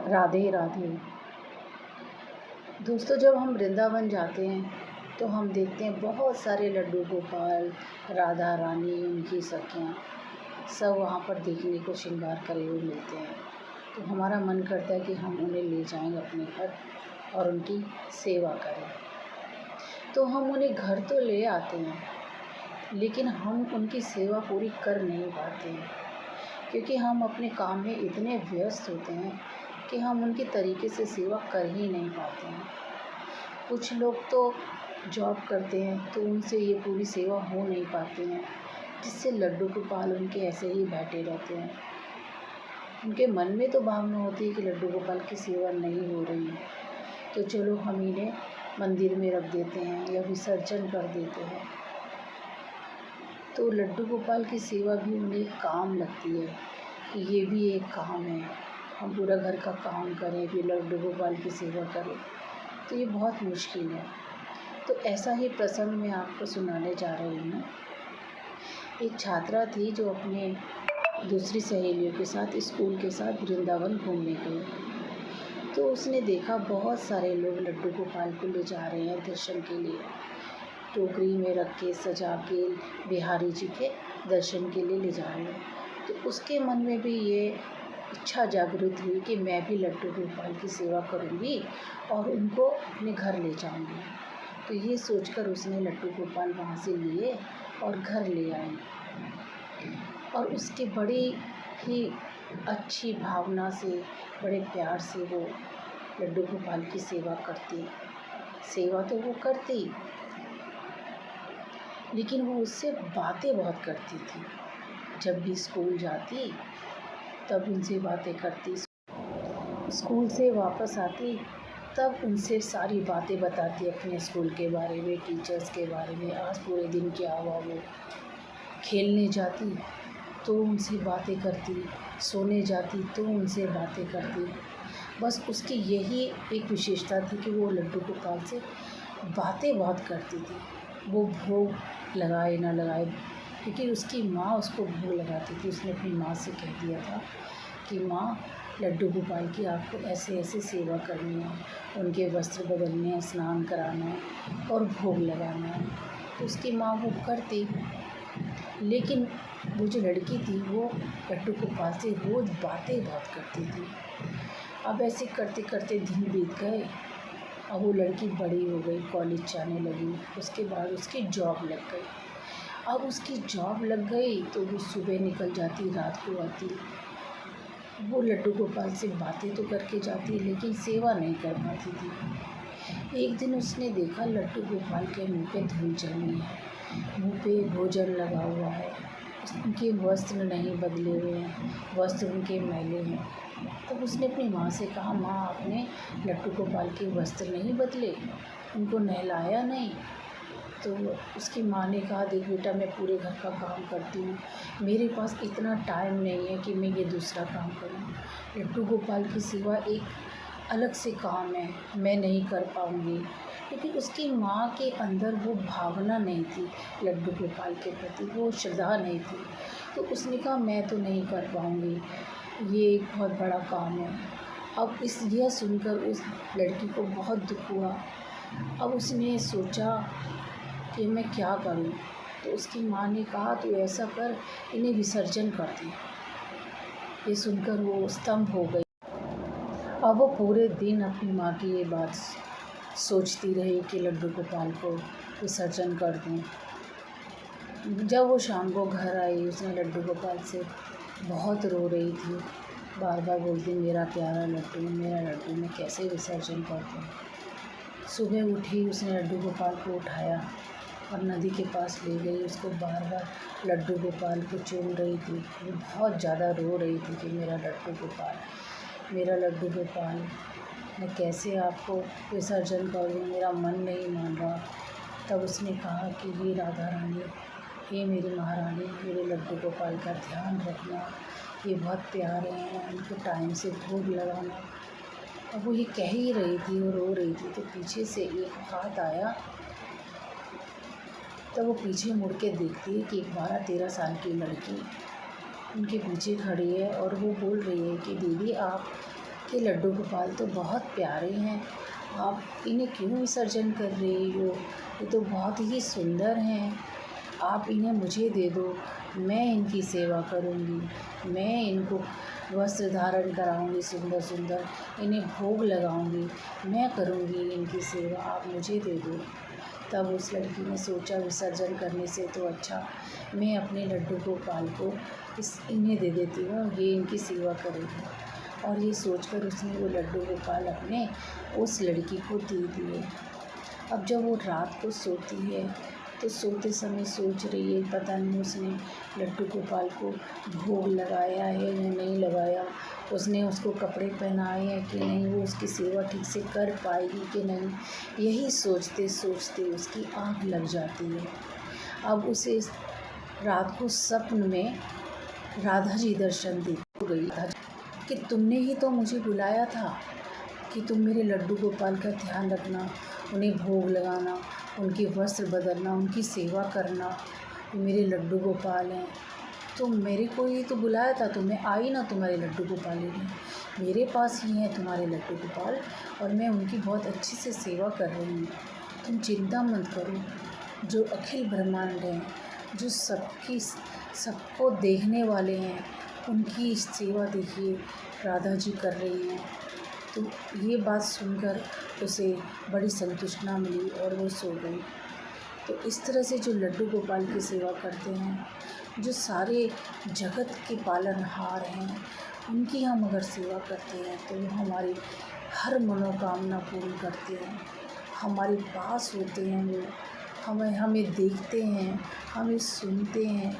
राधे राधे। दोस्तों, जब हम वृंदावन जाते हैं तो हम देखते हैं बहुत सारे लड्डू गोपाल, राधा रानी, उनकी सखियाँ सब वहाँ पर देखने को श्रृंगार करे हुए मिलते हैं। तो हमारा मन करता है कि हम उन्हें ले जाएं अपने घर और उनकी सेवा करें। तो हम उन्हें घर तो ले आते हैं, लेकिन हम उनकी सेवा पूरी कर नहीं पाते हैं, क्योंकि हम अपने काम में इतने व्यस्त होते हैं कि हम उनकी तरीके से सेवा कर ही नहीं पाते हैं। कुछ लोग तो जॉब करते हैं तो उनसे ये पूरी सेवा हो नहीं पाती हैं, जिससे लड्डू गोपाल उनके ऐसे ही बैठे रहते हैं। उनके मन में तो भावना होती है कि लड्डू गोपाल की सेवा नहीं हो रही है, तो चलो हम इन्हें मंदिर में रख देते हैं या विसर्जन कर देते हैं। तो लड्डू गोपाल की सेवा भी उन्हें एक काम लगती है कि ये भी एक काम है, हम पूरा घर का काम करें फिर लड्डू गोपाल की सेवा करें, तो ये बहुत मुश्किल है। तो ऐसा ही प्रसंग मैं आपको सुनाने जा रही हूँ। एक छात्रा थी जो अपने दूसरी सहेलियों के साथ स्कूल के साथ वृंदावन घूमने गई। तो उसने देखा बहुत सारे लोग लड्डू गोपाल को ले जा रहे हैं दर्शन के लिए, टोकरी में रख के सजा के बिहारी जी के दर्शन के लिए ले जा रहे हैं। तो उसके मन में भी ये इच्छा जागृत हुई कि मैं भी लड्डू गोपाल की सेवा करूंगी और उनको अपने घर ले जाऊंगी। तो ये सोचकर उसने लड्डू गोपाल वहाँ से लिए और घर ले आई, और उसके बड़ी ही अच्छी भावना से, बड़े प्यार से वो लड्डू गोपाल की सेवा करती। सेवा तो वो करती, लेकिन वो उससे बातें बहुत करती थी। जब भी स्कूल जाती तब उनसे बातें करती, स्कूल से वापस आती तब उनसे सारी बातें बताती अपने स्कूल के बारे में, टीचर्स के बारे में, आज पूरे दिन क्या हुआ। वो खेलने जाती तो उनसे बातें करती, सोने जाती तो उनसे बातें करती। बस उसकी यही एक विशेषता थी कि वो लड्डू गोपाल से बातें बहुत करती थी। वो भोग लगाए ना लगाए, क्योंकि उसकी माँ उसको भोग लगाती थी। उसने अपनी माँ से कह दिया था कि माँ, लड्डू गोपाल की आपको ऐसे ऐसे सेवा करनी है, उनके वस्त्र बदलने हैं, स्नान कराना है और भोग लगाना है। तो उसकी माँ वो करती, लेकिन वो जो लड़की थी वो लड्डू गोपाल से रोज़ बातें बहुत करती थी। अब ऐसे करते करते दिन बीत गए। अब वो लड़की बड़ी हो गई, कॉलेज जाने लगी, उसके बाद उसकी जॉब लग गई। अब उसकी जॉब लग गई तो वो सुबह निकल जाती, रात को आती। वो लड्डू गोपाल से बातें तो करके जाती, लेकिन सेवा नहीं कर पाती थी। एक दिन उसने देखा लड्डू गोपाल के मुंह पे धूल जमी है, मुंह पे भोजन लगा हुआ है, उनके वस्त्र नहीं बदले हुए हैं, वस्त्र उनके मैले हैं। तब उसने अपनी माँ से कहा, माँ, आपने लड्डू गोपाल के वस्त्र नहीं बदले, उनको नहलाया नहीं? तो उसकी माँ ने कहा, देख बेटा, मैं पूरे घर का काम करती हूँ, मेरे पास इतना टाइम नहीं है कि मैं ये दूसरा काम करूँ। लड्डू गोपाल की सेवा एक अलग से काम है, मैं नहीं कर पाऊँगी। क्योंकि उसकी माँ के अंदर वो भावना नहीं थी लड्डू गोपाल के प्रति, वो श्रद्धा नहीं थी। तो उसने कहा, मैं तो नहीं कर पाऊँगी, ये एक बहुत बड़ा काम है। अब यह सुनकर उस लड़की को बहुत दुख हुआ। अब उसने सोचा कि मैं क्या करूं। तो उसकी माँ ने कहा, तू ऐसा कर, इन्हें विसर्जन कर दे। ये सुनकर वो स्तंभ हो गई। अब वो पूरे दिन अपनी माँ की ये बात सोचती रही कि लड्डू गोपाल को विसर्जन कर दूं। जब वो शाम को घर आई, उसने लड्डू गोपाल से बहुत रो रही थी, बार बार बोलती, मेरा प्यारा लड्डू, मेरा लड्डू, मैं कैसे विसर्जन कर दूँ। सुबह उठी, उसने लड्डू गोपाल को उठाया और नदी के पास ले गई। उसको बार बार लड्डू गोपाल को चूम रही थी। वो बहुत ज़्यादा रो रही थी कि मेरा लड्डू गोपाल, मेरा लड्डू गोपाल, मैं कैसे आपको विसर्जन करूँ, मेरा मन नहीं मान रहा। तब उसने कहा कि हे राधा रानी, हे मेरी महारानी, मेरे लड्डू गोपाल का ध्यान रखना, ये बहुत प्यारे हैं, उनको टाइम से भोग लगाना। अब वो ये कह ही रही थी और रो रही थी, तो पीछे से एक हाथ आया। तब वो पीछे मुड़ के देखती है कि एक 12-13 साल की लड़की उनके पीछे खड़ी है और वो बोल रही है कि दीदी, आप कि लड्डू गोपाल तो बहुत प्यारे हैं, आप इन्हें क्यों विसर्जन कर रही हो? ये तो बहुत ही सुंदर हैं, आप इन्हें मुझे दे दो, मैं इनकी सेवा करूँगी, मैं इनको वस्त्र धारण कराऊँगी सुंदर सुंदर, इन्हें भोग लगाऊँगी, मैं करूँगी इनकी सेवा, आप मुझे दे दो। तब उस लड़की ने सोचा विसर्जन करने से तो अच्छा मैं अपने लड्डू गोपाल को इन्हें दे देती हूँ, ये इनकी सेवा करेगी। और ये सोचकर उसने वो लड्डू गोपाल अपने उस लड़की को दे दिए। अब जब वो रात को सोती है तो सोते समय सोच रही है पता नहीं उसने लड्डू गोपाल को भोग लगाया है या नहीं लगाया, उसने उसको कपड़े पहनाए हैं कि नहीं, वो उसकी सेवा ठीक से कर पाएगी कि नहीं। यही सोचते सोचते उसकी आँख लग जाती है। अब उसे रात को स्वप्न में राधा जी दर्शन दी गई कि तुमने ही तो मुझे बुलाया था कि तुम मेरे लड्डू गोपाल का ध्यान रखना, उन्हें भोग लगाना, उनके वस्त्र बदलना, उनकी सेवा करना। ये मेरे लड्डू गोपाल हैं, तो मेरे को ही तो बुलाया था, तो मैं आई ना तुम्हारे लड्डू गोपाल लेने। मेरे पास ही हैं तुम्हारे लड्डू गोपाल और मैं उनकी बहुत अच्छी से सेवा कर रही हूँ। तुम चिंता मत करो, जो अखिल ब्रह्मांड हैं, जो सबको देखने वाले हैं, उनकी सेवा देखिए राधा जी कर रही हैं। तो ये बात सुनकर उसे बड़ी संतुष्टि मिली और वो सो गई। तो इस तरह से जो लड्डू गोपाल की सेवा करते हैं, जो सारे जगत के पालनहार हैं, उनकी हम अगर सेवा करते हैं तो वो हमारी हर मनोकामना पूरी करते हैं, हमारे पास होते हैं, वो हमें देखते हैं, हमें सुनते हैं।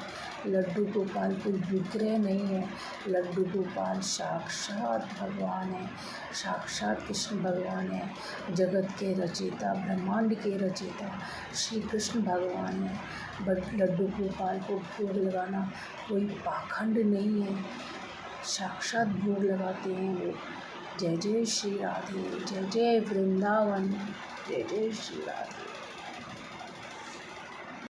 लड्डू गोपाल कोई विग्रह नहीं है, लड्डू गोपाल साक्षात भगवान है, साक्षात कृष्ण भगवान है, जगत के रचयिता, ब्रह्मांड के रचयिता श्री कृष्ण भगवान है। बट लड्डू गोपाल को भोग लगाना कोई पाखंड नहीं है, साक्षात भोग लगाते हैं वो। जय जय श्री राधे, जय जय वृंदावन, जय जय श्री राधे।